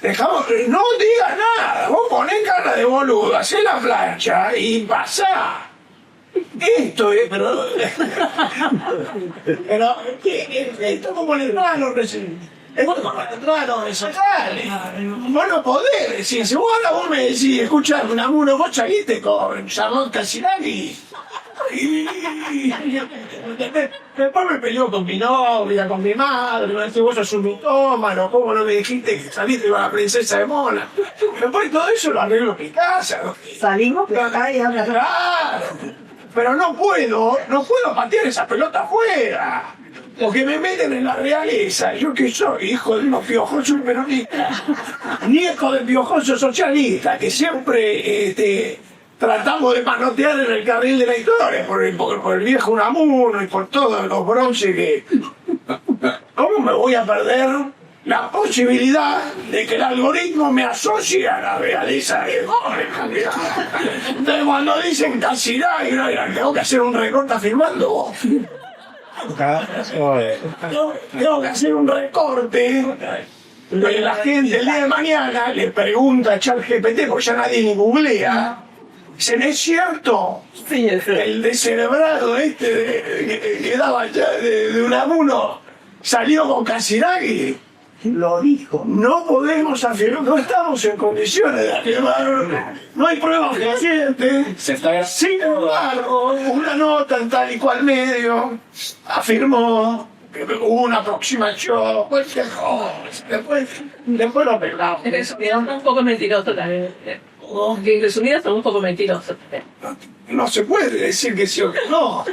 Dejamos, no digas nada, vos ponés cara de boludo, hacés la plancha y pasá. Esto es, pero esto como el plano recién. Es como el plano de sacales. Vos no podés decir, si vos ahora vos me decís, escuchame, un amuno, vos saliste con Charlotte Casinari. Y después me peleó con mi novia, con mi madre, me dice, vos sos un mitómano, ¿cómo no me dijiste que saliste con la princesa de Mona? Después todo eso lo arreglo en mi casa. Salimos, pero acá y ahora. Claro, pero no puedo patear esa pelota afuera. Porque me meten en la realeza. Yo que soy hijo de unos piojosos peronistas, nieto de piojosos socialistas, que siempre tratamos de manotear en el carril de la historia, por el viejo Unamuno y por todos los bronces que... ¿Cómo me voy a perder la posibilidad de que el algoritmo me asocie a la realeza de Gómez? Entonces cuando dicen Casiraghi, no, tengo que hacer un recorte firmando vos. Tengo que hacer un recorte. La gente el día de mañana le pregunta a ChatGPT, porque ya nadie ni googlea. ¿Se ¿es cierto? Sí, el descerebrado que daba ya de Unamuno salió con Casiraghi. Lo dijo. No podemos afirmar, no estamos en condiciones de afirmar, no hay pruebas fehacientes. Sin embargo, una nota en tal y cual medio afirmó que hubo una aproximación, pues después lo arreglamos. En resumidas, son un poco mentirosos también. En resumidas, son un poco mentirosos también. No se puede decir que sí o que no.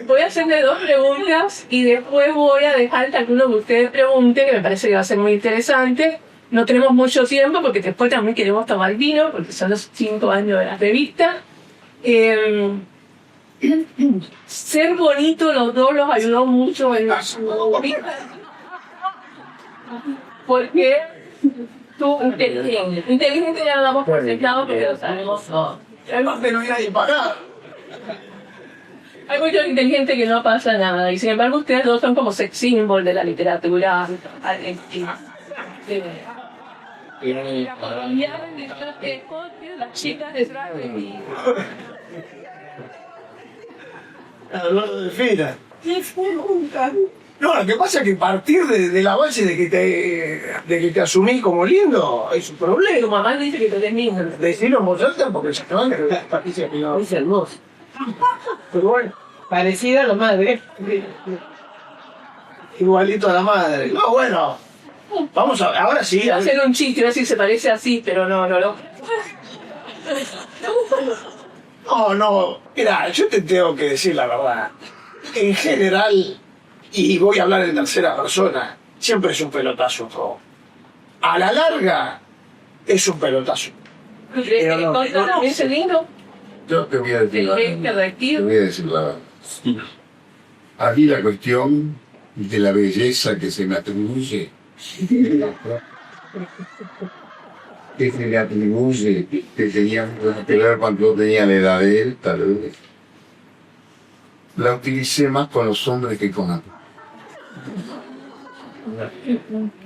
Voy a hacerle 2 preguntas y después voy a dejar que alguno de ustedes pregunte, que me parece que va a ser muy interesante. No tenemos mucho tiempo porque después también queremos tomar vino, porque son los 5 años de la revista. Ser bonito los dos los ayudó mucho en su vida. Porque tú, inteligente ya lo damos por sentado porque lo sabemos todos. Además no hay nadie pagado. Hay muchos inteligentes que no pasa nada, y sin embargo ustedes dos son como sex symbol de la literatura argentina. Las chicas detrás de mí. Hablando de fila. No, lo que pasa es que partir de la base de que te asumís como lindo es un Tu problema. mamá dice que te des lindo. Decirlo en voz alta porque se te van a quedar Patricia Pilar. Es hermoso. Pero bueno, Parecida a la madre. igualito a la madre. No, bueno. Vamos a, ahora sí. Iba a hacer un chiste, iba a decir se parece así, pero no. No, mira, yo te tengo que decir la verdad. En general, y voy a hablar en tercera persona, siempre es un pelotazo todo. A la larga, es un pelotazo. ¿Es lindo? Yo te voy a decir Te voy a decir la verdad. A mí la cuestión de la belleza que se me atribuye, que tenía que ver cuando yo tenía la edad de él, tal vez, la utilicé más con los hombres que con otros.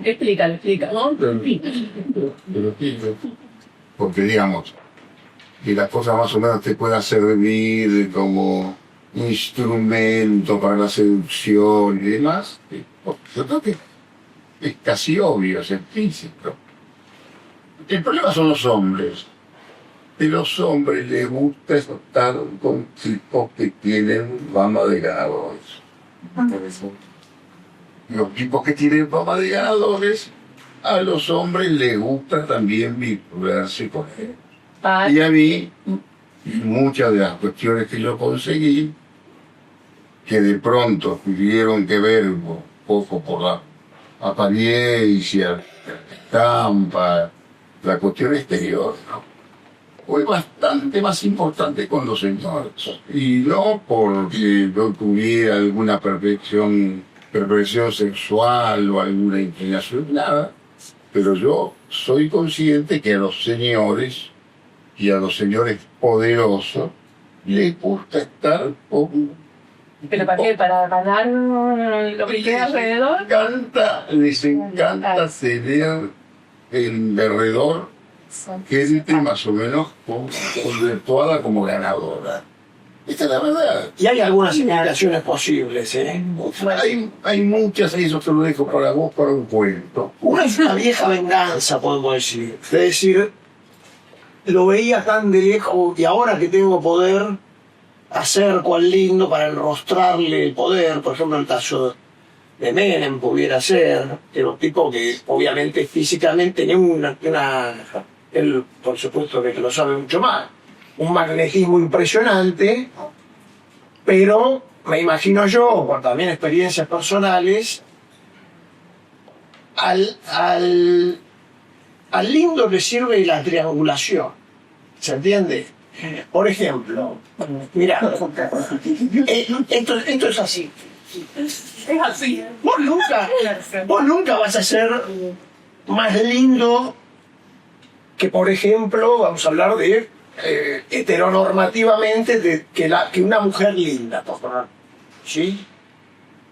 Explica, ¿no? Porque digamos, que las cosas más o menos te puedan servir como instrumento para la seducción y demás, yo creo que es casi obvio, es explícito. El problema son los hombres. A los hombres les gusta estar con tipos que tienen fama de ganadores. Los tipos que tienen fama de ganadores, a los hombres les gusta también vincularse con ellos. Y a mí, muchas de las cuestiones que yo conseguí, que de pronto tuvieron que ver un poco por la apariencia, la estampa, la cuestión exterior, ¿no? Fue bastante más importante con los señores. Y no porque yo tuviera alguna perversión sexual o alguna inclinación, nada. Pero yo soy consciente que a los señores y a los señores poderosos les gusta estar con... ¿Pero para qué? ¿Para ganar lo que queda alrededor? Les encanta tener el alrededor gente más o menos conceptuada como ganadora. Esta es la verdad. Y hay algunas explicaciones posibles, ¿eh? Hay muchas, y eso te lo dejo para vos, para un cuento. Una es una vieja venganza, podemos decir. Es decir, lo veía tan de lejos y ahora que tengo poder, hacer cual lindo para enrostrarle el poder. Por ejemplo, el caso de Menem pudiera ser, que era un tipo que obviamente físicamente tenía él por supuesto que lo sabe mucho más, un magnetismo impresionante, pero me imagino yo, por también experiencias personales, al lindo le sirve la triangulación, ¿se entiende? Por ejemplo, mira, esto es así. Es así. Vos nunca vas a ser más lindo que, por ejemplo, vamos a hablar de heteronormativamente que una mujer linda, por favor. ¿Sí?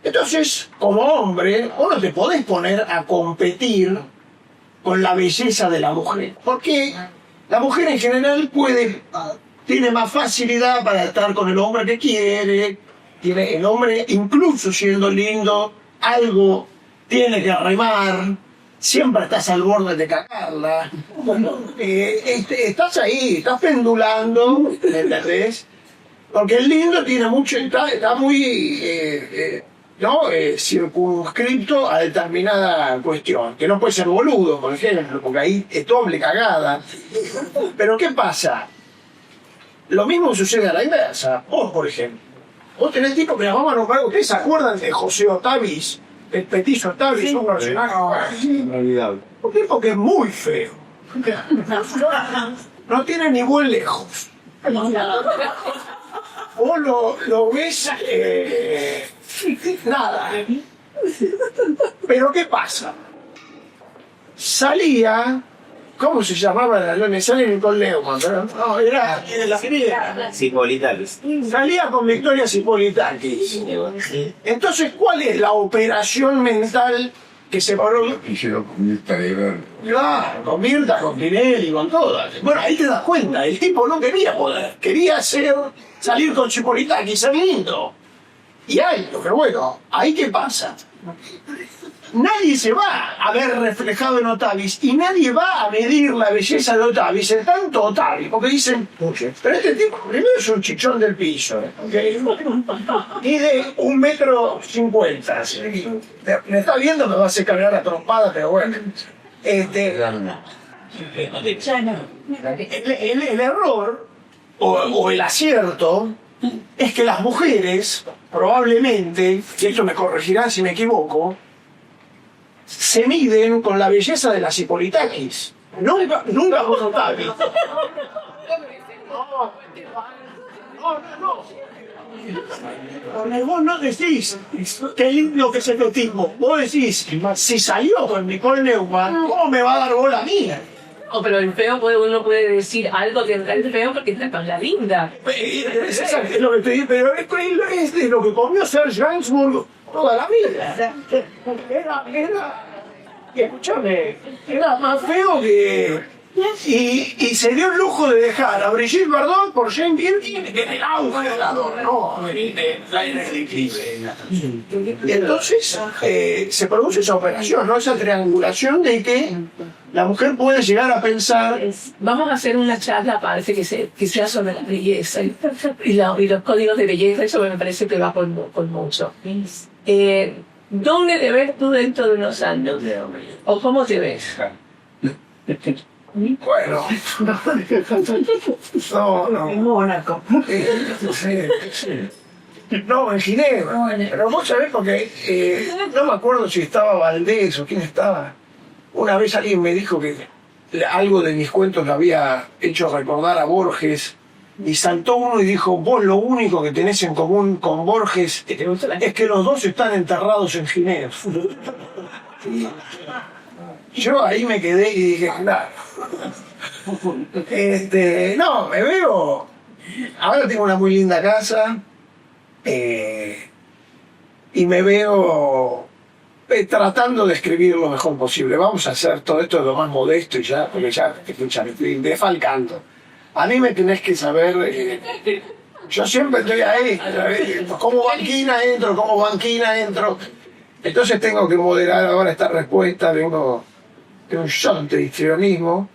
Entonces, como hombre, vos no te podés poner a competir con la belleza de la mujer, porque la mujer en general tiene más facilidad para estar con el hombre que quiere. El hombre, incluso siendo lindo, algo tiene que remar, siempre estás al borde de cagarla. Estás ahí, estás pendulando, ¿me entendés? Porque el lindo tiene mucho, está muy circunscripto a determinada cuestión, que no puede ser boludo, por ejemplo, porque ahí es doble cagada. Pero ¿qué pasa? Lo mismo sucede a la inversa. Vos, por ejemplo, vos tenés tipo que vamos a nombrar, ¿ustedes se acuerdan de José Otavis? El petizo Otavis, un personaje Inolvidable. un tipo que es muy feo. No tiene ni buen lejos. Vos lo ves, nada. Pero ¿qué pasa? Salía, ¿cómo se llamaba? Me sale Nicole Neumann, pero no, era la griega. Cipolitakis. Salía con Victoria Cipolitakis. Entonces, ¿cuál es la operación mental que se paró? Hicieron con esta de ver. Claro, con Mirta, con Tinelli, con todas. Bueno, ahí te das cuenta, el tipo no quería poder, quería salir con Cipolitakis, ser lindo. Y pero bueno, ¿ahí qué pasa? Nadie se va a ver reflejado en Otavis y nadie va a medir la belleza de Otavis en tanto Otavis, porque dicen, pero este tipo primero es un chichón del piso, ¿okay? Y de 1,50 m. ¿Sí? Me está viendo, me va a hacer cargar la trompada, pero bueno. El error o el acierto es que las mujeres, probablemente, y esto me corregirán si me equivoco, se miden con la belleza de las Cipolitakis. Nunca con Otavis. No. Vos no decís qué lindo que es este tipo. Vos decís, si salió con Nicole Neumann, ¿cómo me va a dar bola mía? Oh, pero el feo uno puede decir algo que es feo porque está con la linda. Es lo que te digo, pero es de lo que comió Serge Gainsbourg toda la vida. Escúchame, era más feo que... Y se dio el lujo de dejar a Brigitte Bardot por Jane Birkin en el auge de la y entonces se produce esa operación, ¿no? Esa triangulación de que la mujer puede llegar a pensar... Vamos a hacer una charla aparte que sea sobre la belleza y los códigos de belleza. Eso me parece que va con mucho. ¿Dónde te ves tú dentro de unos años? ¿O cómo te ves? Bueno, no. En Mónaco. No, en Ginebra. Pero vos sabés porque no me acuerdo si estaba Valdés o quién estaba. Una vez alguien me dijo que algo de mis cuentos le había hecho recordar a Borges y saltó uno y dijo, vos lo único que tenés en común con Borges es que los dos están enterrados en Ginebra. Yo ahí me quedé y dije, nada. No, me veo. Ahora tengo una muy linda casa. Y me veo tratando de escribir lo mejor posible. Vamos a hacer todo esto lo más modesto y ya, porque ya, escuchame, estoy defalcando. A mí me tenés que saber. Yo siempre estoy ahí. Como banquina entro. Entonces tengo que moderar ahora esta respuesta. Vengo de un shot de histrionismo.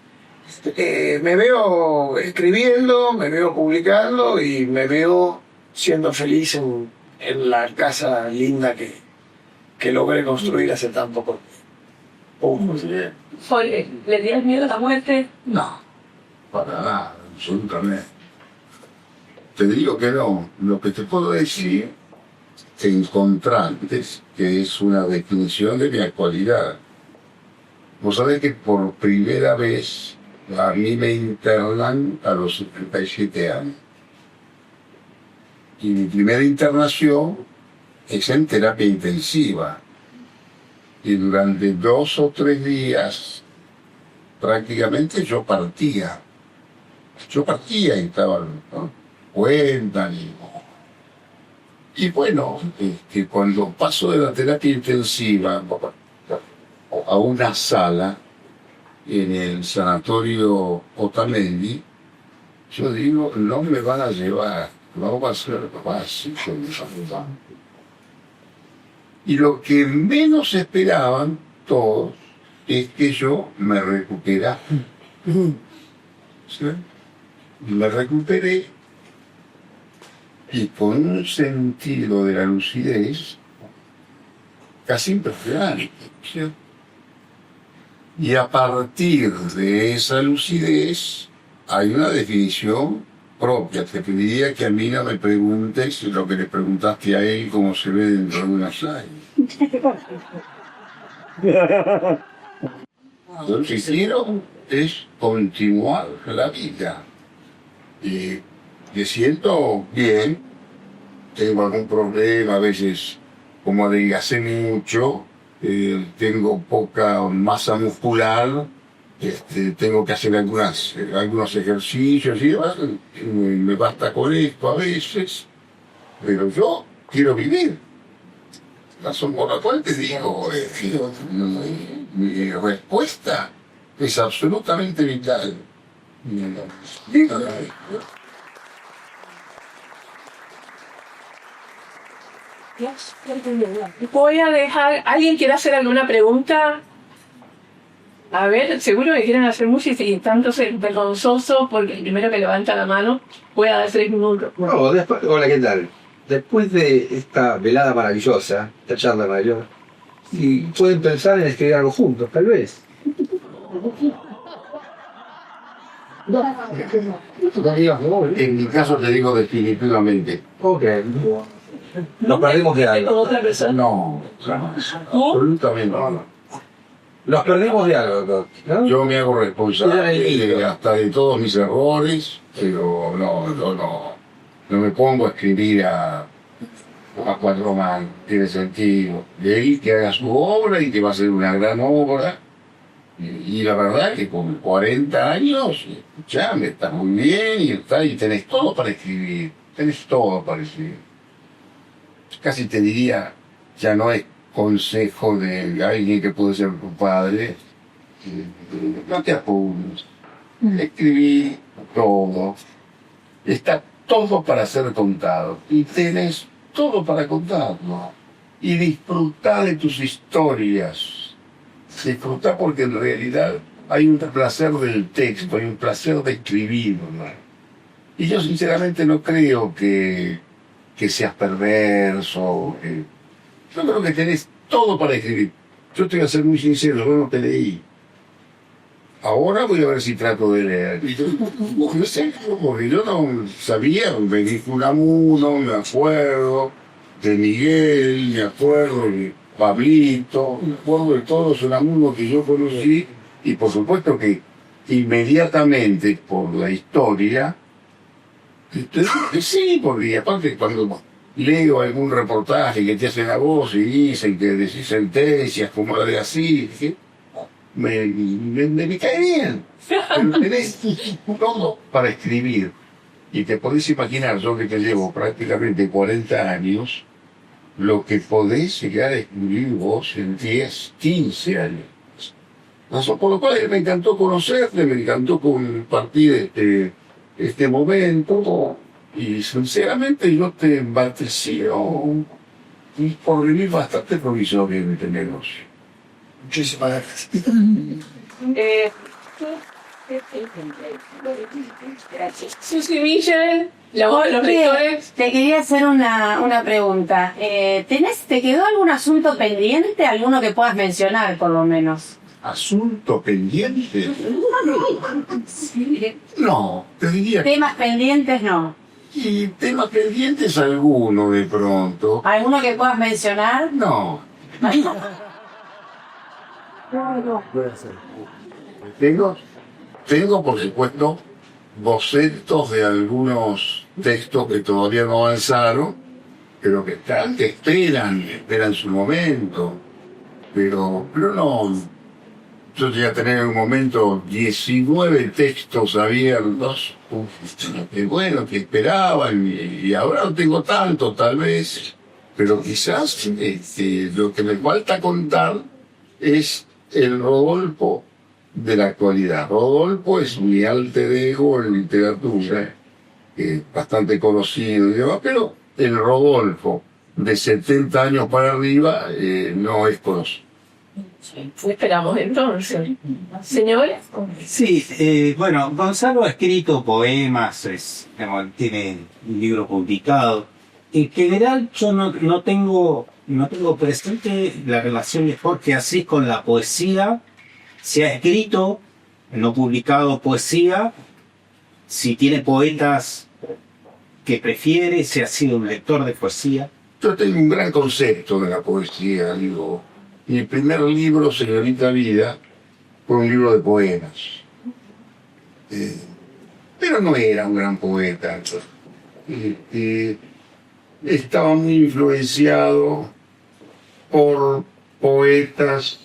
Me veo escribiendo, me veo publicando y me veo siendo feliz en la casa linda que logré construir hace tan poco tiempo. Jorge, ¿le tienes miedo a la muerte? No, para nada, absolutamente. Te digo que no. Lo que te puedo decir, en contrastes, que es una definición de mi actualidad. Vos sabés que por primera vez a mí me internan a los 77 años. Y mi primera internación es en terapia intensiva. Y durante 2 o 3 días, prácticamente yo partía. Y estaba, ¿no? Cuentan y bueno, cuando paso de la terapia intensiva a una sala en el sanatorio Otamendi, yo digo, no me van a llevar, vamos a hacer así. Y lo que menos esperaban todos es que yo me recuperara. ¿Sí? Me recuperé y con un sentido de la lucidez casi impresionante. ¿Sí? Y a partir de esa lucidez hay una definición propia. Te pediría que a mí no me preguntes lo que le preguntaste a él, cómo se ve dentro de una sala. Yo lo que quiero es continuar la vida. Y me siento bien, tengo algún problema, a veces como adelgacé mucho, tengo poca masa muscular, tengo que hacer algunos ejercicios y demás, me basta con esto a veces, pero yo quiero vivir. La razón por la cual te digo, mi respuesta es absolutamente vital. Voy a dejar. ¿Alguien quiere hacer alguna pregunta? A ver, seguro que quieren hacer mucho y tanto es vergonzoso porque el primero que levanta la mano voy a dar 3 minutos. No, hola, ¿qué tal? Después de esta velada maravillosa, esta charla maravillosa, si pueden pensar en escribir algo juntos, tal vez. En mi caso te digo definitivamente. Ok. Nos perdimos de ¿Con algo. otra persona? No, jamás. Absolutamente no. Nos perdimos de algo, ¿no? Yo me hago responsable hasta de todos mis errores, pero no me pongo a escribir a 4 manos, tiene sentido. De ahí que haga su obra y que va a ser una gran obra. Y la verdad que con 40 años, ya me está muy bien y tenés todo para escribir, Casi te diría, ya no es consejo de alguien que puede ser tu padre, no te apures, escribí todo, está todo para ser contado y tenés todo para contarlo y disfrutá de tus historias. Disfrutar porque en realidad hay un placer del texto, hay un placer de escribir, ¿no? Y yo sinceramente no creo que seas perverso. Yo creo que tenés todo para escribir. Yo te voy a ser muy sincero, yo no te leí. Ahora voy a ver si trato de leer. Y porque yo no sabía, me dijo Unamuno, me acuerdo, de Miguel, me acuerdo de Pablito, me acuerdo de todos los Unamuno que yo conocí, y por supuesto que inmediatamente por la historia, sí, porque aparte cuando leo algún reportaje que te hacen a vos y dicen que decís sentencias como la de así, me cae bien. Pero tenés todo para escribir. Y te podés imaginar, yo que te llevo prácticamente 40 años, lo que podés llegar a escribir vos en 10, 15 años. Por lo cual me encantó conocerte, me encantó compartir este momento, y sinceramente yo te vaticio y por vivir bastante provisorio en este negocio. Muchísimas gracias. Susi Miller, la voz de los lectores. Te quería hacer una pregunta. ¿Te quedó algún asunto pendiente? ¿Alguno que puedas mencionar, por lo menos? ¿Asunto pendiente? No, te diría que... ¿Temas pendientes no? Y temas pendientes alguno de pronto. ¿Alguno que puedas mencionar? No. Tengo, por supuesto, bocetos de algunos textos que todavía no avanzaron, pero que esperan su momento. Pero no, yo llegué a tener en un momento 19 textos abiertos, que bueno, que esperaban, y ahora no tengo tanto, tal vez, pero quizás lo que me falta contar es el Rodolfo de la actualidad. Rodolfo es mi alter ego en literatura, bastante conocido y demás, pero el Rodolfo de 70 años para arriba no es conocido. Esperamos entonces. Señores. Sí, bueno, Gonzalo ha escrito poemas, tiene un libro publicado. En general yo no tengo presente la relación de Jorge Asís con la poesía. Se ha escrito, no publicado poesía, si tiene poetas que prefiere, si ha sido un lector de poesía. Yo tengo un gran concepto de la poesía, digo. Mi primer libro, Señorita Vida, fue un libro de poemas. Pero no era un gran poeta. Estaba muy influenciado por poetas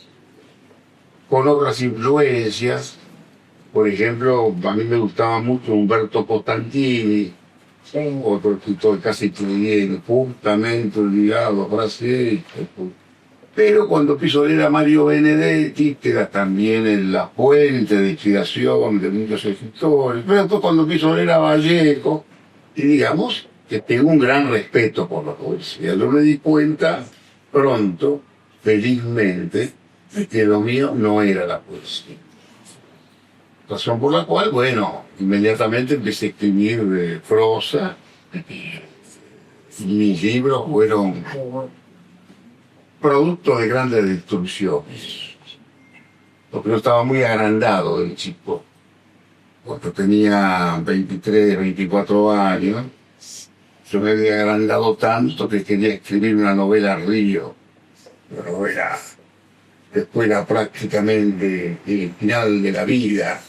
con otras influencias. Por ejemplo, a mí me gustaba mucho Umberto Costantini, otro escritor casi que justamente olvidado, francés. Pero cuando empiezo a leer a Mario Benedetti, que era también en la fuente de inspiración de muchos escritores, pero después cuando empiezo a leer a Vallejo, y digamos que tengo un gran respeto por la poesía. Yo me di cuenta pronto, felizmente, de que lo mío no era la poesía. Razón por la cual, bueno, inmediatamente empecé a escribir prosa, y mis libros fueron producto de grandes destrucciones. Porque yo estaba muy agrandado de chico. Cuando tenía 23, 24 años, yo me había agrandado tanto que quería escribir una novela Río. Una novela que fuera prácticamente el final de la vida.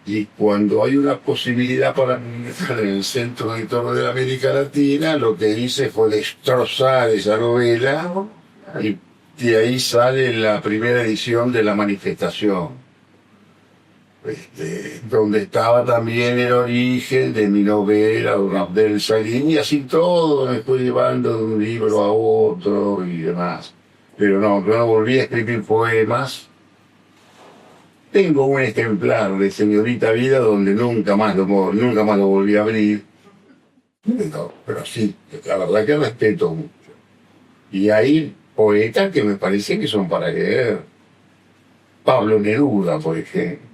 Y cuando hay una posibilidad para estar en el Centro Editor de la América Latina, lo que hice fue destrozar esa novela, y de ahí sale la primera edición de La Manifestación, donde estaba también el origen de mi novela, Don Abdel Salim, y así todo me fue llevando de un libro a otro y demás. Pero no, yo no volví a escribir poemas. Tengo un ejemplar de Señorita Vida donde nunca más lo volví a abrir. Pero sí, la verdad que respeto mucho. Y hay poetas que me parece que son para leer. Pablo Neruda, por ejemplo.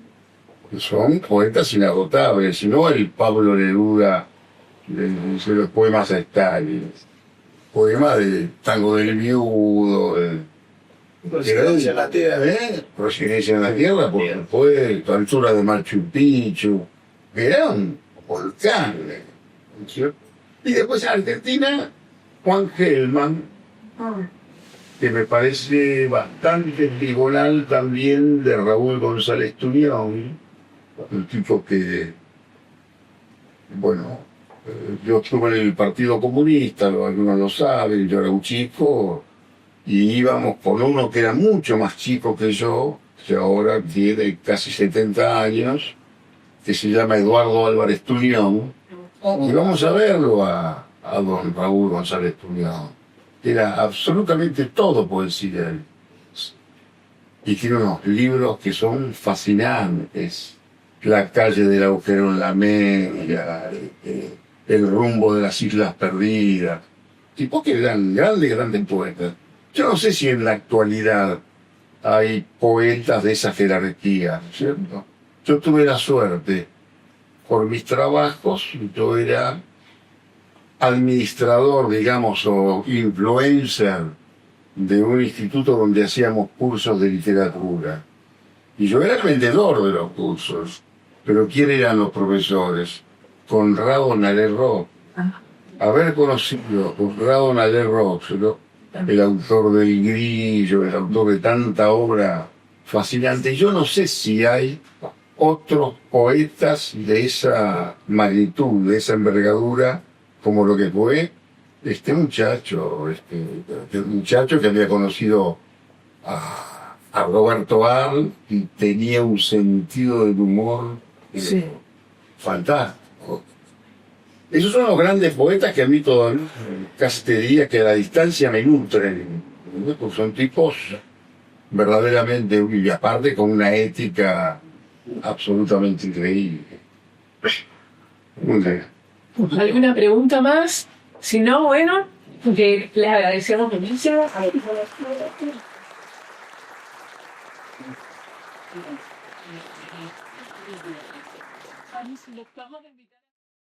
Son poetas inagotables. Si no, el Pablo Neruda de los poemas a Stalin. Poemas del Tango del Viudo, Residencia en la Tierra, Residencia en la Tierra, por supuesto, Altura de Machu Picchu, que era un volcán. Y después en Argentina, Juan Gelman, que me parece bastante trigonal también, de Raúl González Tuñón, un tipo que, bueno, yo estuve en el Partido Comunista, algunos lo saben, yo era un chico, y íbamos con uno que era mucho más chico que yo, que ahora tiene casi 70 años, que se llama Eduardo Álvarez Tuñón, y vamos a verlo a don Raúl González Tuñón. Era absolutamente todo poesía. Y tiene unos libros que son fascinantes. La calle del agujero en la media, el rumbo de las islas perdidas. Tipos que eran grandes poetas. Yo no sé si en la actualidad hay poetas de esa jerarquía, ¿cierto? yo tuve la suerte, por mis trabajos, yo era administrador, digamos, o influencer de un instituto donde hacíamos cursos de literatura. Y yo era el vendedor de los cursos. Pero ¿quién eran los profesores? Conrado Nalerro. Haber conocido a Conrado Nalerro, el autor del Grillo, el autor de tanta obra fascinante. Yo no sé si hay otros poetas de esa magnitud, de esa envergadura, como lo que fue este muchacho que había conocido a Roberto Arlt y tenía un sentido del humor fantástico. Esos son los grandes poetas que a mí todavía casi te diría que a la distancia me nutren, ¿no? Porque son tipos verdaderamente, y aparte con una ética absolutamente increíble. Muy bien. ¿Alguna pregunta más? Si no, bueno, que les agradecemos muchísimo.